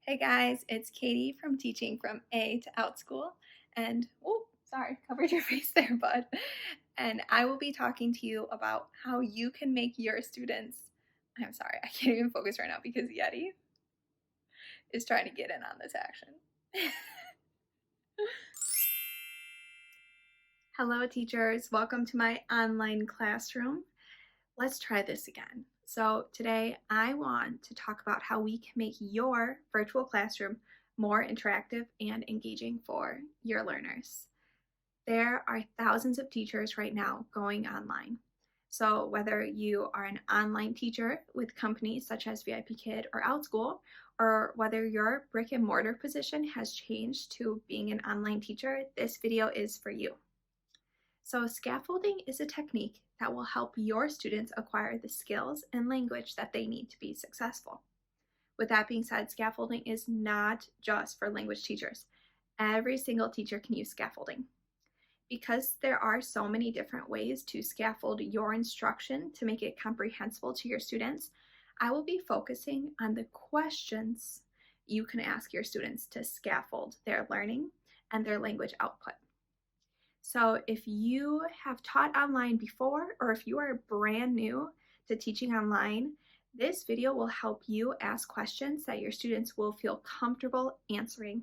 Hey guys, it's Katie from Teaching from A to Outschool. And, oh, sorry, covered your face there, bud. And I will be talking to you about how you can make your students. I'm sorry, I can't even focus right now because Yeti is trying to get in on this action. Hello, teachers. Welcome to my online classroom. Let's try this again. So today I want to talk about how we can make your virtual classroom more interactive and engaging for your learners. There are thousands of teachers right now going online. So whether you are an online teacher with companies such as VIP Kid or Outschool, or whether your brick and mortar position has changed to being an online teacher, this video is for you. So scaffolding is a technique that will help your students acquire the skills and language that they need to be successful. With that being said, scaffolding is not just for language teachers. Every single teacher can use scaffolding. Because there are so many different ways to scaffold your instruction to make it comprehensible to your students, I will be focusing on the questions you can ask your students to scaffold their learning and their language output. So if you have taught online before, or if you are brand new to teaching online, this video will help you ask questions that your students will feel comfortable answering.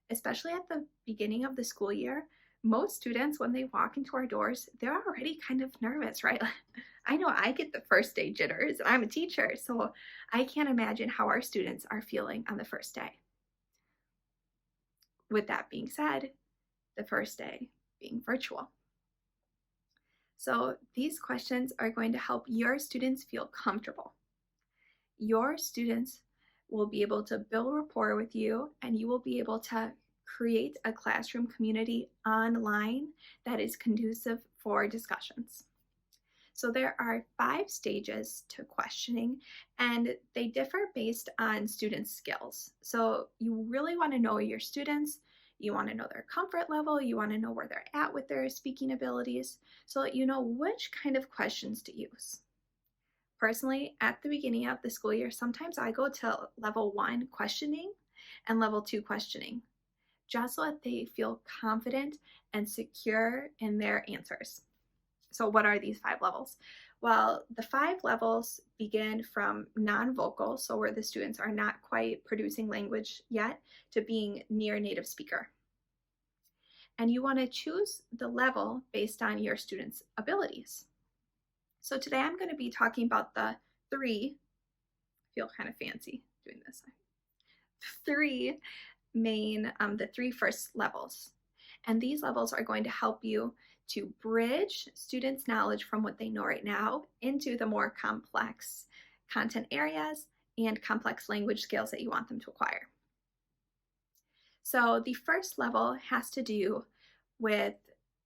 Especially at the beginning of the school year, most students, when they walk into our doors, they're already kind of nervous, right? I know I get the first day jitters, and I'm a teacher, so I can't imagine how our students are feeling on the first day. With that being said, the first day being virtual. So these questions are going to help your students feel comfortable. Your students will be able to build rapport with you, and you will be able to create a classroom community online that is conducive for discussions. So there are 5 stages to questioning, and they differ based on students' skills. So you really want to know your students. You want to know their comfort level. You want to know where they're at with their speaking abilities so that you know which kind of questions to use. Personally, at the beginning of the school year, sometimes I go to level 1 questioning and level 2 questioning, just so that they feel confident and secure in their answers. So what are these 5 levels? Well, the 5 levels begin from non-vocal, so where the students are not quite producing language yet, to being near native speaker. And you want to choose the level based on your students' abilities. So today I'm going to be talking about the 3, I feel kind of fancy doing this, 3 main, the 3 first levels. And these levels are going to help you to bridge students' knowledge from what they know right now into the more complex content areas and complex language skills that you want them to acquire. So the first level has to do with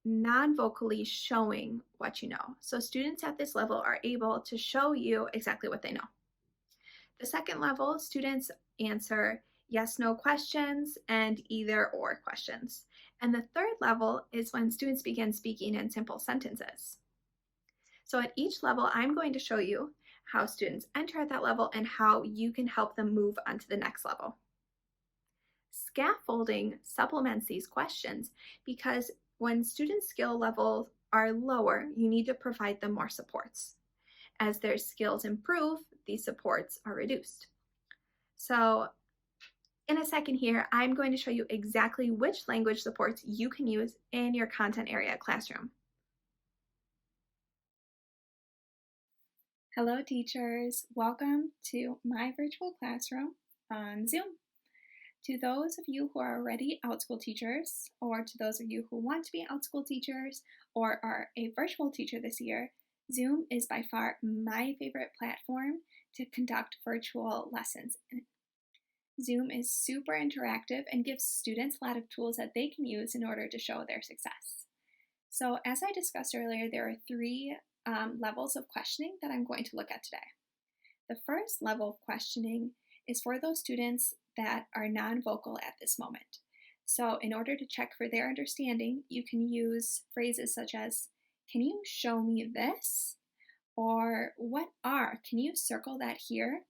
non-vocally showing what you know. So students at this level are able to show you exactly what they know. The second level, students answer yes/no questions and either/or questions. And the third level is when students begin speaking in simple sentences. So at each level, I'm going to show you how students enter at that level and how you can help them move on to the next level. Scaffolding supplements these questions because when student skill levels are lower, you need to provide them more supports. As their skills improve, these supports are reduced. So in a second here, I'm going to show you exactly which language supports you can use in your content area classroom. Hello teachers, welcome to my virtual classroom on Zoom. To those of you who are already Outschool teachers, or to those of you who want to be Outschool teachers or are a virtual teacher this year, Zoom is by far my favorite platform to conduct virtual lessons. Zoom is super interactive and gives students a lot of tools that they can use in order to show their success. So as I discussed earlier, there are 3 levels of questioning that I'm going to look at today. The first level of questioning is for those students that are non-vocal at this moment. So in order to check for their understanding, you can use phrases such as, can you show me this? Or what are? Can you circle that here?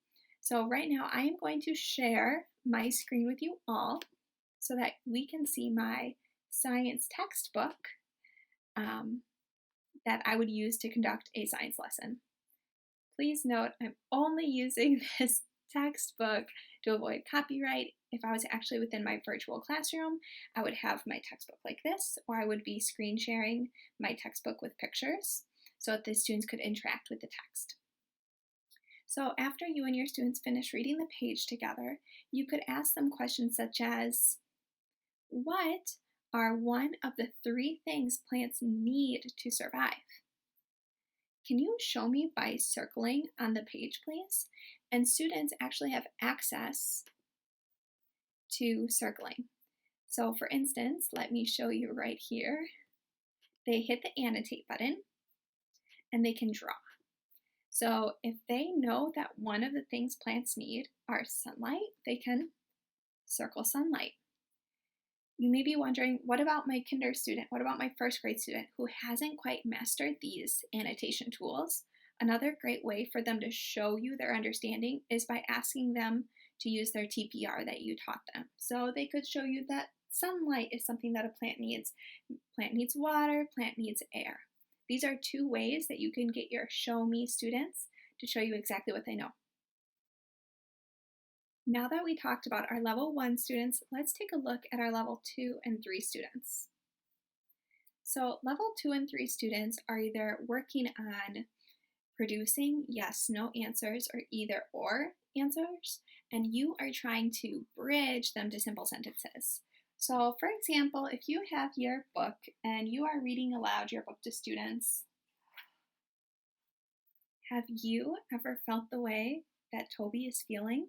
So right now I am going to share my screen with you all so that we can see my science textbook that I would use to conduct a science lesson. Please note I'm only using this textbook to avoid copyright. If I was actually within my virtual classroom, I would have my textbook like this, or I would be screen sharing my textbook with pictures so that the students could interact with the text. So after you and your students finish reading the page together, you could ask them questions such as, what are one of the 3 things plants need to survive? Can you show me by circling on the page, please? And students actually have access to circling. So for instance, let me show you right here. They hit the annotate button and they can draw. So if they know that one of the things plants need are sunlight, they can circle sunlight. You may be wondering, what about my kinder student? What about my first grade student who hasn't quite mastered these annotation tools? Another great way for them to show you their understanding is by asking them to use their TPR that you taught them. So they could show you that sunlight is something that a plant needs. Plant needs water, plant needs air. These are 2 ways that you can get your show me students to show you exactly what they know. Now that we talked about our level 1 students, let's take a look at our level 2 and 3 students. So level 2 and 3 students are either working on producing yes, no answers or either or answers, and you are trying to bridge them to simple sentences. So for example, if you have your book and you are reading aloud your book to students, have you ever felt the way that Toby is feeling?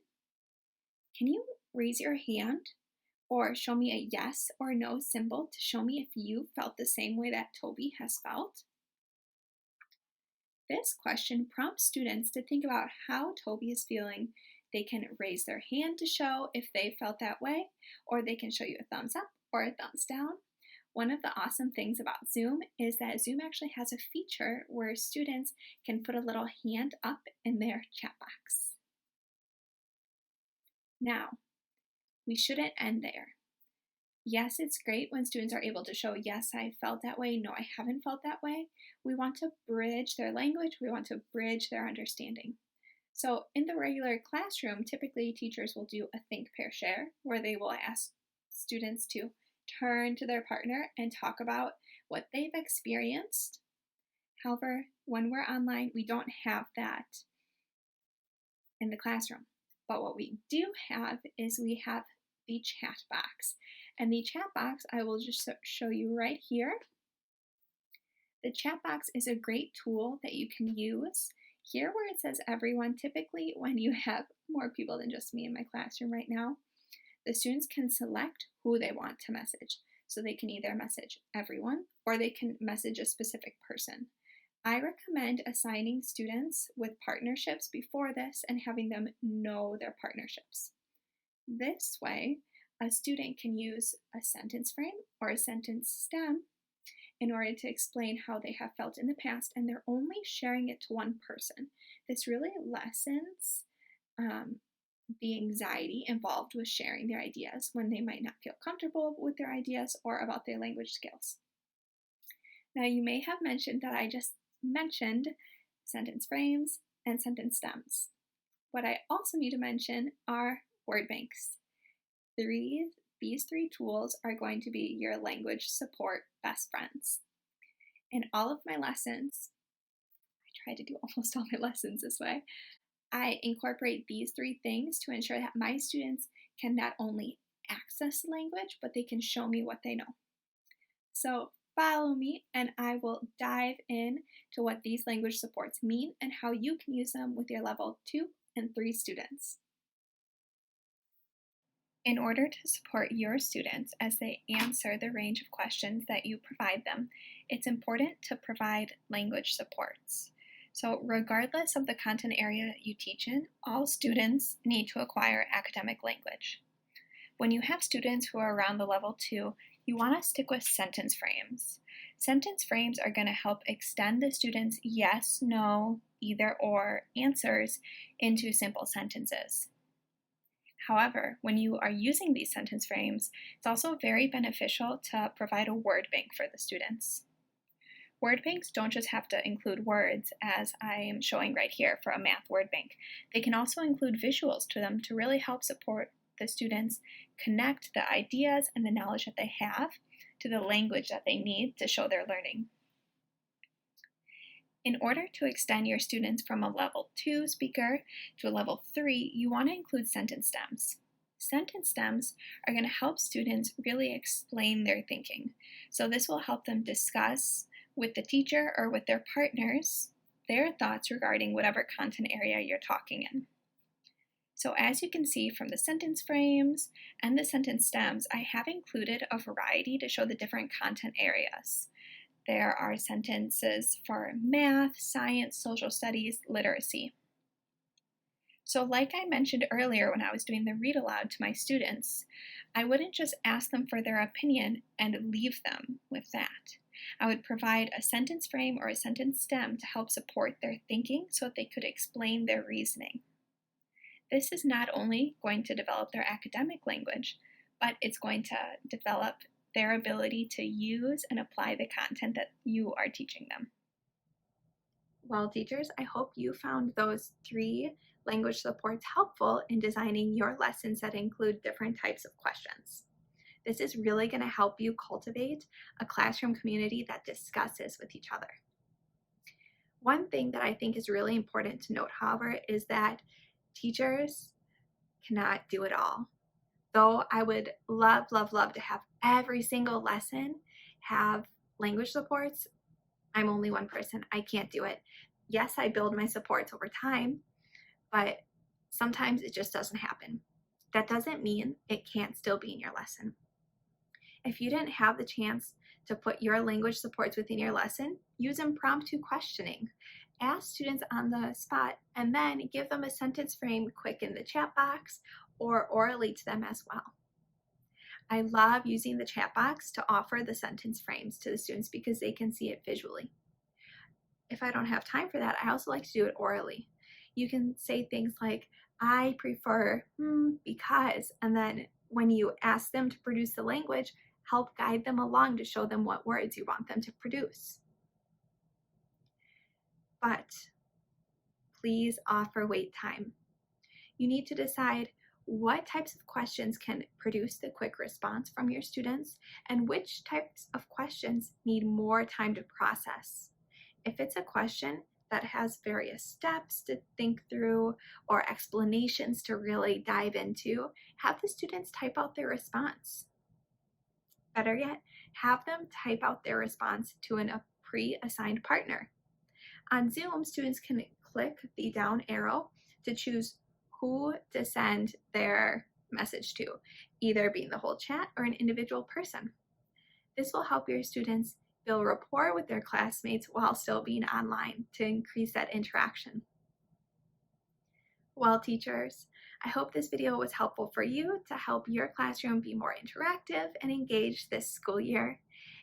Can you raise your hand or show me a yes or no symbol to show me if you felt the same way that Toby has felt? This question prompts students to think about how Toby is feeling. They can raise their hand to show if they felt that way, or they can show you a thumbs up or a thumbs down. One of the awesome things about Zoom is that Zoom actually has a feature where students can put a little hand up in their chat box. Now, we shouldn't end there. Yes, it's great when students are able to show, yes, I felt that way, no, I haven't felt that way. We want to bridge their language, we want to bridge their understanding. So in the regular classroom, typically teachers will do a think, pair, share, where they will ask students to turn to their partner and talk about what they've experienced. However, when we're online, we don't have that in the classroom. But what we do have is we have the chat box. And the chat box, I will just show you right here. The chat box is a great tool that you can use. Here where it says everyone, typically when you have more people than just me in my classroom right now, the students can select who they want to message. So they can either message everyone or they can message a specific person. I recommend assigning students with partnerships before this and having them know their partnerships. This way, a student can use a sentence frame or a sentence stem in order to explain how they have felt in the past, and they're only sharing it to one person. This really lessens the anxiety involved with sharing their ideas when they might not feel comfortable with their ideas or about their language skills. Now, you may have mentioned that I just mentioned sentence frames and sentence stems. What I also need to mention are word banks. These 3 tools are going to be your language support best friends. In all of my lessons, I try to do almost all my lessons this way, I incorporate these 3 things to ensure that my students can not only access language, but they can show me what they know. So follow me and I will dive in to what these language supports mean and how you can use them with your level 2 and 3 students. In order to support your students as they answer the range of questions that you provide them, it's important to provide language supports. So regardless of the content area that you teach in, all students need to acquire academic language. When you have students who are around the level 2, you want to stick with sentence frames. Sentence frames are going to help extend the student's yes, no, either or answers into simple sentences. However, when you are using these sentence frames, it's also very beneficial to provide a word bank for the students. Word banks don't just have to include words, as I am showing right here for a math word bank. They can also include visuals to them to really help support the students connect the ideas and the knowledge that they have to the language that they need to show their learning. In order to extend your students from a level 2 speaker to a level 3, you want to include sentence stems. Sentence stems are going to help students really explain their thinking. So this will help them discuss with the teacher or with their partners their thoughts regarding whatever content area you're talking in. So as you can see from the sentence frames and the sentence stems, I have included a variety to show the different content areas. There are sentences for math, science, social studies, literacy. So like I mentioned earlier when I was doing the read aloud to my students, I wouldn't just ask them for their opinion and leave them with that. I would provide a sentence frame or a sentence stem to help support their thinking so that they could explain their reasoning. This is not only going to develop their academic language, but it's going to develop their ability to use and apply the content that you are teaching them. Well, teachers, I hope you found those 3 language supports helpful in designing your lessons that include different types of questions. This is really going to help you cultivate a classroom community that discusses with each other. One thing that I think is really important to note, however, is that teachers cannot do it all. Though I would love to have every single lesson have language supports, I'm only one person. I can't do it. Yes, I build my supports over time, but sometimes it just doesn't happen. That doesn't mean it can't still be in your lesson. If you didn't have the chance to put your language supports within your lesson, use impromptu questioning. Ask students on the spot and then give them a sentence frame quick in the chat box or orally to them as well. I love using the chat box to offer the sentence frames to the students because they can see it visually. If I don't have time for that, I also like to do it orally. You can say things like, I prefer because, and then when you ask them to produce the language, help guide them along to show them what words you want them to produce. But please offer wait time. You need to decide what types of questions can produce the quick response from your students and which types of questions need more time to process. If it's a question that has various steps to think through or explanations to really dive into, have the students type out their response. Better yet, have them type out their response to a pre-assigned partner. On Zoom, students can click the down arrow to choose who to send their message to, either being the whole chat or an individual person. This will help your students build rapport with their classmates while still being online to increase that interaction. Well, teachers, I hope this video was helpful for you to help your classroom be more interactive and engaged this school year.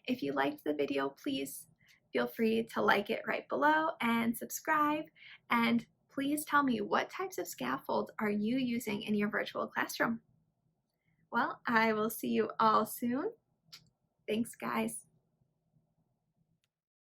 If you liked the video, please feel free to like it right below and subscribe. And please tell me, what types of scaffold are you using in your virtual classroom? Well, I will see you all soon. Thanks, guys.